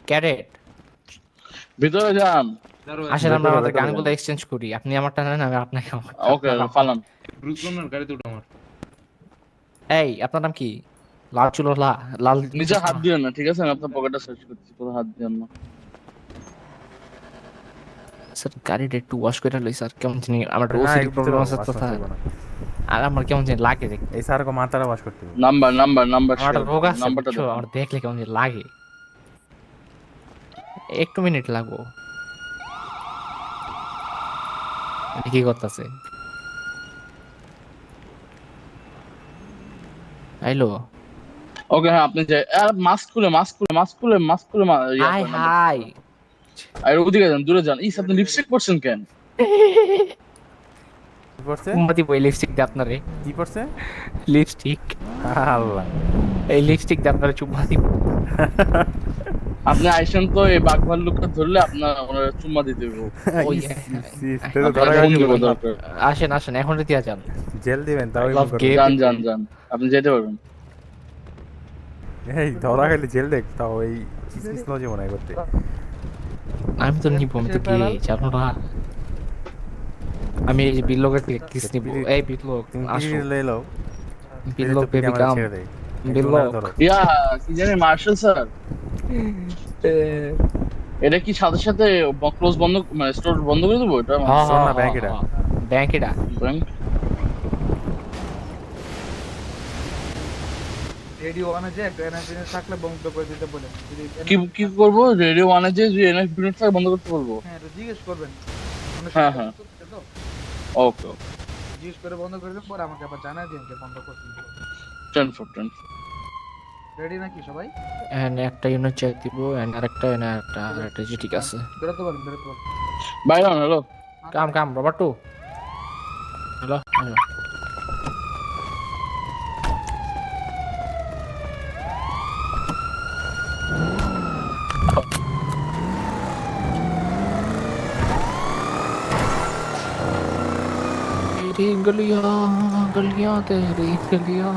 Cadet, ভিতরে যান। আসেন আমরা ভেতরে আমাদের ভেতরে গানগুলো যান। এক্সচেঞ্জ করি। আপনি আমারটা নেন, আমি আপনাকে আমারটা, ওকে আপনার আমার। ফালান। ব্রুকলনের গাড়িতে উঠো আমার। এই আপনার নাম কি? লাল চুলো লাল নিচে হাত চশমা। দিবেন না, ঠিক আছে? আমি আপনার পকেটটা সার্চ করছি, কোথাও হাত দিবেন না। স্যার গাড়িটা একটু ওয়াশ করে লই স্যার, কেমন জানি আমার না ওসিডি এর ভিতরে প্রবলেম আছে তো ওয়াশ স্যার। করবো না। আর আমার কেমন জানি লাগে দেখতে। এই স্যার মাথাটা ওয়াশ করতে হবে। নাম্বার নাম্বার নাম্বার আমার একটা শেয়ার, রোগ আছে নাম্বারটা বুঝছো, দেখান। আমার দেখলে কেমন জানি লাগে। একটু মিনিট লাগবো। এটা কি করতেছে? আইলো। ওকে হ্যাঁ, আপনি যাই। আর মাস্ক খুলে মাস্ক খুলে মাস্ক খুলে মাস্ক খুলে ইয়া হাই করেন নাম্বার। হাই। আর ওদিকে যান, দূরে যান। ইস, আপনি লিপস্টিক পরছেন কেন? কি করছে? কুম্বাতি বই লিপস্টিক দিয়ে আপনারে। কি করছে? লিপস্টিক। আল্লাহ। এই লিপস্টিক দিয়ে আপনারে চুম্মা দিব। আপনি আইসেন তো এই বাঘ ভাল্লুকটা ধরলে আপনার ওনার চুম্মা দিতে হবে। ওই তো আপনার ধরা ফোন গেছে দিব বলে। দরকার। আসেন আসেন, এখন দিয়া যান। জেল দিবেন তাও I এমন love করবেন। gay যান people. যান যান, আপনি যেতে পারবেন। এই ধরা গেলে জেল দেখ তাও এই কিসমিস লজে মনে হয় করতে। আমি তো নিব, আমি তো গে, জানো না। আমি এই যে বিল্লকের থেকে কিস নিব। এই বিল্লক তুমি আসো। কি লেলো? বিল্লক বেবি কাম। ছেড়ে দেয়। বিল্লক। ধরো। ইয়া, কি জানি মার্শাল স্যার, এটা কি সাথে সাথে ক্লোজ বন্ধ, মানে স্টোর বন্ধ করে দেবো এটা? হ্যাঁ শোন না, হ্যাঁ ব্যাংক হ্যাঁ এটা। ব্যাংক এটা। ব্যাংক। রেডিও ওয়ানে যে একটা এনার্জি থাকলে বন্ধ করে দিতে বলে কি কি করবো? রেডিও ওয়ানে যে এনএফ বিনোট থাকে বন্ধ করতে বলবো? হ্যাঁ এটা জিজ্ঞেস করবেন। হ্যাঁ হ্যাঁ, তো ওকে ওকে। জিজ্ঞেস করে বন্ধ করে দেন, পরে আমাকে আবার জানাই দিন যে বন্ধ করতে। 10 রেডি নাকি সবাই? এন্ড একটা ইউনিট চেক দিব, এন্ড আরেকটা এন্ড আরেকটা জি ঠিক আছে। বেরোতে পারেন বেরোতে পারেন। Byron hello. Come come Robert too. Hello hello. तेरी गलियां गलियां तेरी गलियां।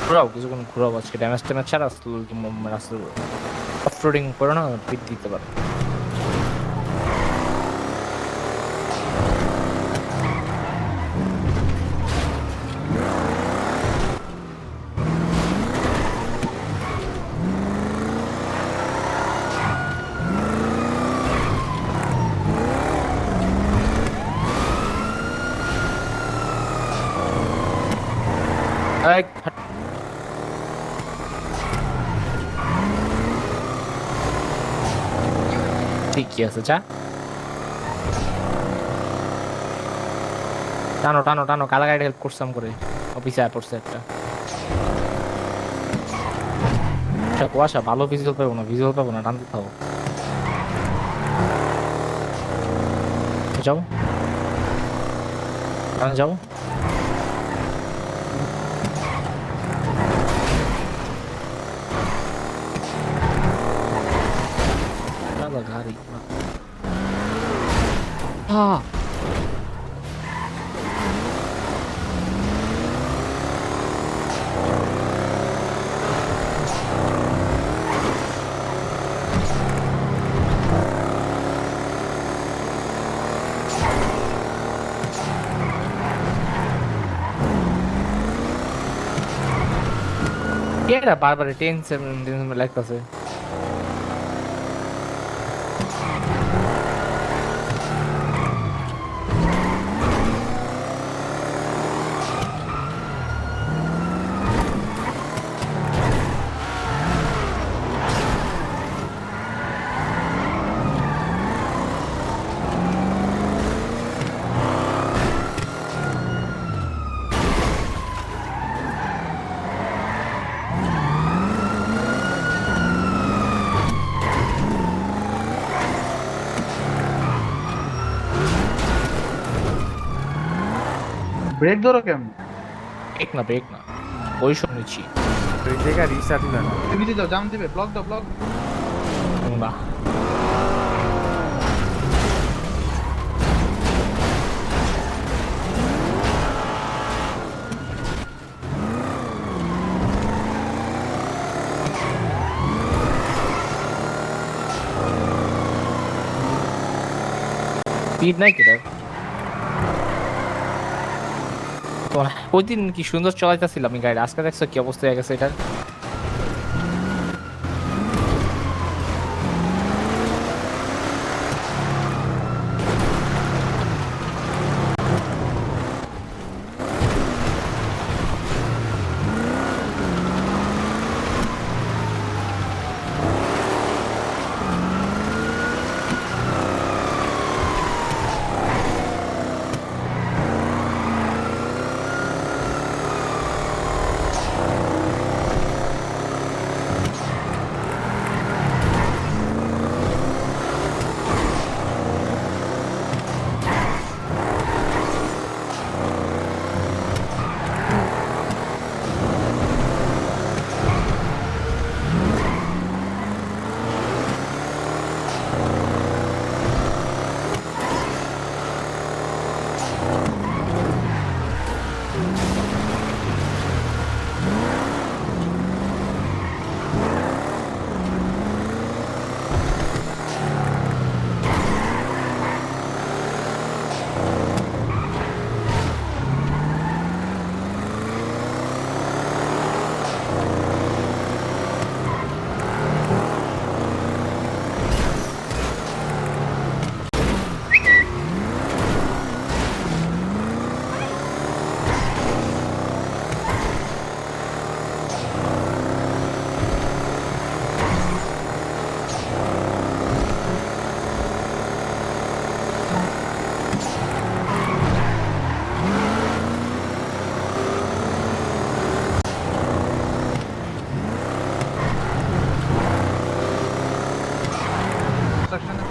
ঘোরাও কিছুক্ষণ ঘোরাও, আজকে ড্যামেজ ট্যামেজ ছাড়া রাস্তা অফরোডিং করো না, পিট দিতে পারো। এই, হাট। ঠিকই আছে, যা টানো টানো টানো, কালা গাড়ি হেল্প করছাম করে অফিসে আয় পড়ছে একটা। আচ্ছা কুয়াশা, ভালো ভিজুয়াল পাবো না, ভিজুয়াল পাবো না, টানতে থাকো। যাও যাও। গাড়ি হ্যাঁ। এটা বারবার 10-7 লাগতেছে। ব্রেক ধরো কেমন? ব্রেক না পজিশন নিচ্ছি। ওই জায়গা রিস্টার্ট দিল না। তুমি দাও, জাম দিবে, ব্লক দাও, ব্লক। না স্পিড নাই কেটার। তোমার ওই দিন কি সুন্দর চলাইতেছিলাম আমি গাড়ি, আজকে দেখছো কি অবস্থা হয়ে গেছে এটার। সেকশনে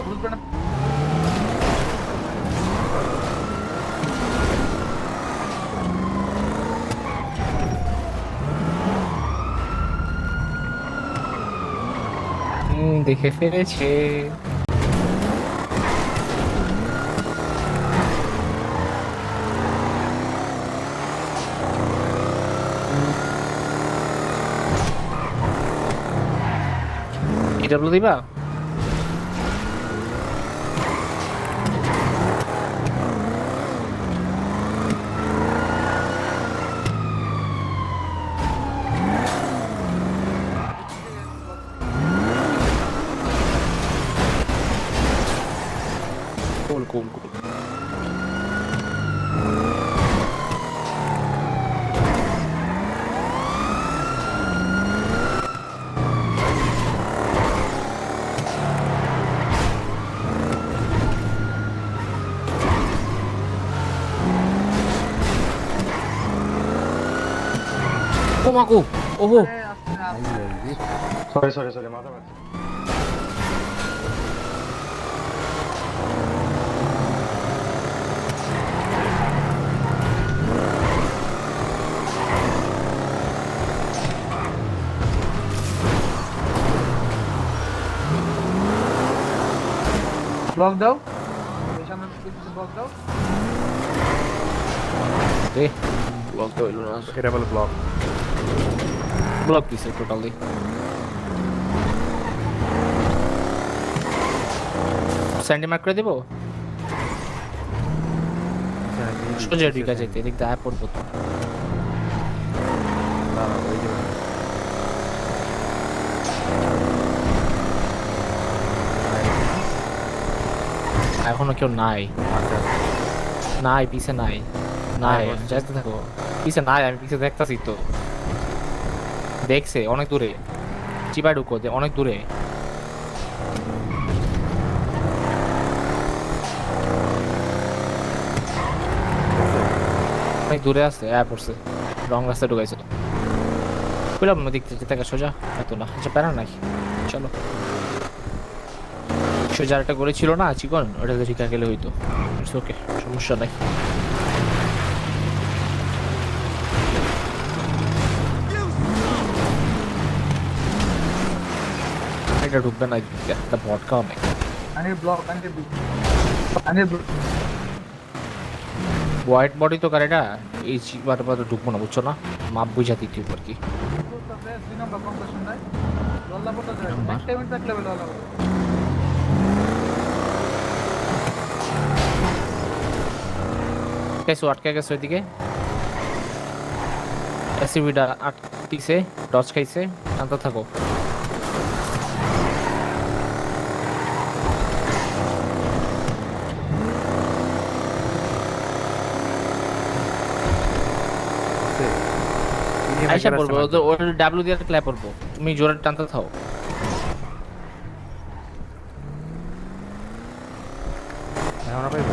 বুঝবে না। দেখে ফেলেছে। ইডব্লিউ দিবা? কুল কুল কুল। ও মাগো, ওহো সরি সরি সরি মাথা ব্যথা। ব্লক দাও এই সামনে ব্লক দাও রে ব্লক তো হইলো না এটা বলে ব্লক। ব্লক দিছে টোটালি স্যান্ডি মার্ক করে দিব সোজা ঢুকা যেতে এদিক দিয়ে পড়বো তো না না ওই যে এখনো কেউ নাই আচ্ছা নাই পিছে নাই নাই বসছে। যাইতে থাকো পিছে নাই আমি পিছে দেখতাছি তো দেখছে অনেক দূরে চিপা ঢুকো অনেক দূরে অনেক দূরে আছে পড়ছে রং রাস্তা ঢুকাইছিল বললাম না দেখতে যেতে সোজা এত না আচ্ছা প্যারা নাই চলো সোজা একটা করেছিল না চিকন ওটাতে ঠিক গেলে হইতো ওকে সমস্যা নাই এটা ঢুকবে না একটা ভটকা অনেক আনি ব্লক আনি হোয়াইট বডি তো কারেটা এই চিপাটা পাতা ঢুকবো না বুঝছো না মাপ বুঝা দিতে আর কি 2 নম্বর কম্পিটিশন নাই লল্লা পড়তে যায় নাম্বার? একটা মিনিট থাকলে লল্লা গেছো আটকে গেছো ওইদিকে এসিভিটা আটকিছে টর্চ খাইছে শান্ত থাকো আইসা পড়বো ওর ডাব্লিউ দিয়ে ক্ল্যাপ করবো তুমি জোরে টানতে থাও এখন পাইবো